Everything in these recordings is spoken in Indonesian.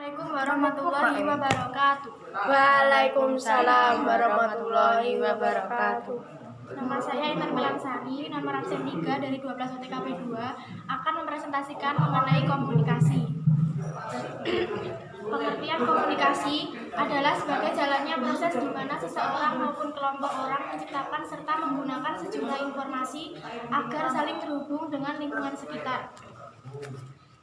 Assalamualaikum warahmatullahi wabarakatuh. Waalaikumsalam warahmatullahi wabarakatuh. Nama saya Intan Melansari, nomor absen 3 dari 12 OTKP 2 akan mempresentasikan mengenai komunikasi. Pengertian komunikasi adalah sebagai jalannya proses di mana seseorang maupun kelompok orang menciptakan serta menggunakan sejumlah informasi agar saling terhubung dengan lingkungan sekitar.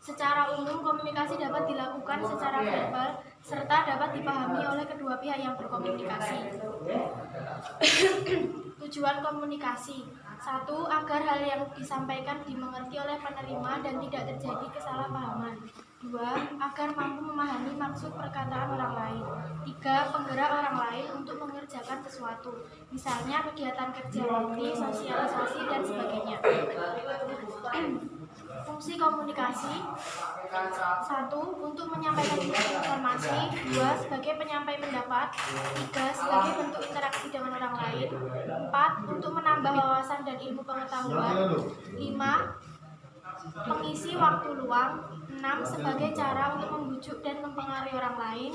Secara umum, komunikasi dapat dilakukan secara verbal serta dapat dipahami oleh kedua pihak yang berkomunikasi. Tujuan komunikasi: 1. Agar hal yang disampaikan dimengerti oleh penerima dan tidak terjadi kesalahpahaman. 2. Agar mampu memahami maksud perkataan orang lain. 3. Penggerak orang lain untuk mengerjakan sesuatu, misalnya kegiatan kerja bakti, sosialisasi, dan sebagainya. Fungsi komunikasi: 1. Untuk menyampaikan informasi. 2. Sebagai penyampai pendapat. 3. Sebagai bentuk interaksi dengan orang lain. 4. Untuk menambah wawasan dan ilmu pengetahuan. 5. Pengisi waktu luang. 6. Sebagai cara untuk membujuk dan mempengaruhi orang lain.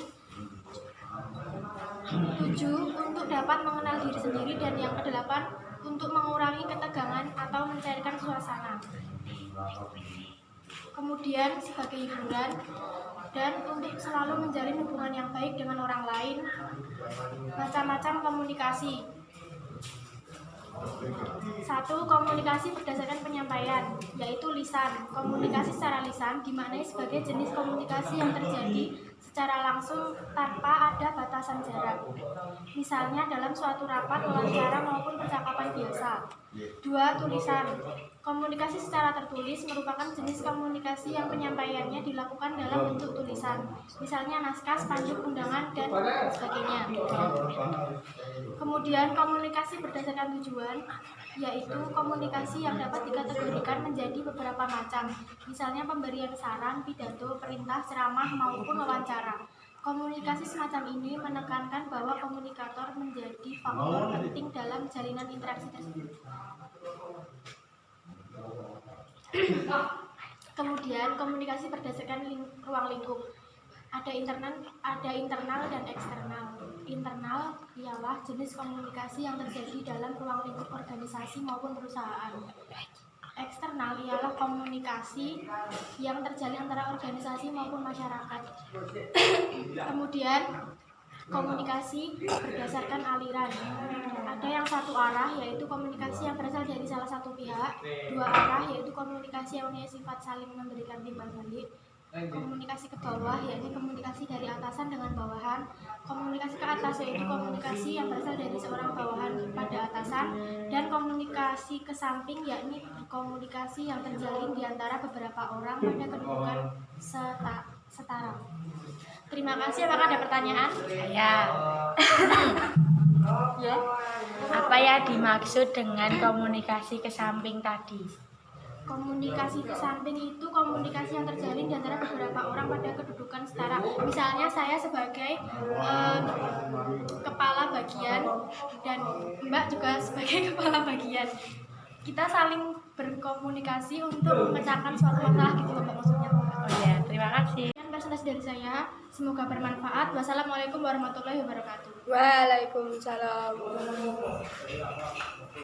7. Untuk dapat mengenal diri sendiri. Dan yang ke-8, untuk mengurangi ketegangan atau mencairkan suasana. Kemudian sebagai hiburan dan untuk selalu menjalin hubungan yang baik dengan orang lain. Macam-macam komunikasi. 1. Komunikasi berdasarkan penyampaian, yaitu lisan. Komunikasi secara lisan dimaknai sebagai jenis komunikasi yang terjadi secara langsung tanpa ada batasan jarak, misalnya dalam suatu rapat, wawancara, maupun percakapan biasa. 2. Tulisan. Komunikasi secara tertulis merupakan jenis komunikasi yang penyampaiannya dilakukan dalam bentuk tulisan, misalnya naskah, spanduk, undangan, dan sebagainya. Kemudian komunikasi berdasarkan tujuan, yaitu komunikasi yang dapat dikategorikan menjadi beberapa macam, misalnya pemberian saran, pidato, perintah, ceramah, maupun wawancara. Komunikasi semacam ini menekankan bahwa komunikator menjadi faktor penting dalam jalinan interaksi tersebut. Kemudian komunikasi berdasarkan ruang lingkup. Ada internal dan eksternal. Internal ialah jenis komunikasi yang terjadi dalam ruang lingkup organisasi maupun perusahaan. Eksternal ialah komunikasi yang terjalin antara organisasi maupun masyarakat. Kemudian komunikasi berdasarkan aliran. Ada yang satu arah, yaitu komunikasi yang berasal dari salah satu pihak. Dua arah, yaitu komunikasi yang punya sifat saling memberikan timbal balik. Komunikasi ke bawah, yaitu komunikasi dari atasan dengan bawahan. Komunikasi ke atas, yaitu komunikasi yang berasal dari seorang bawahan pada atasan. Dan komunikasi ke samping, yakni komunikasi yang terjalin di antara beberapa orang pada kedudukan setara. Terima kasih. Apakah ada pertanyaan? Ya. Ya. Apa ya dimaksud dengan komunikasi ke samping tadi? Komunikasi ke samping itu komunikasi yang terjalin di antara beberapa orang pada kedudukan setara. Misalnya saya sebagai kepala bagian dan Mbak juga sebagai kepala bagian. Kita saling berkomunikasi untuk memecahkan suatu masalah gitu Mbak maksudnya. Oh ya, terima kasih. Presentasi dari saya, semoga bermanfaat. Wassalamualaikum warahmatullahi wabarakatuh. Waalaikumsalam.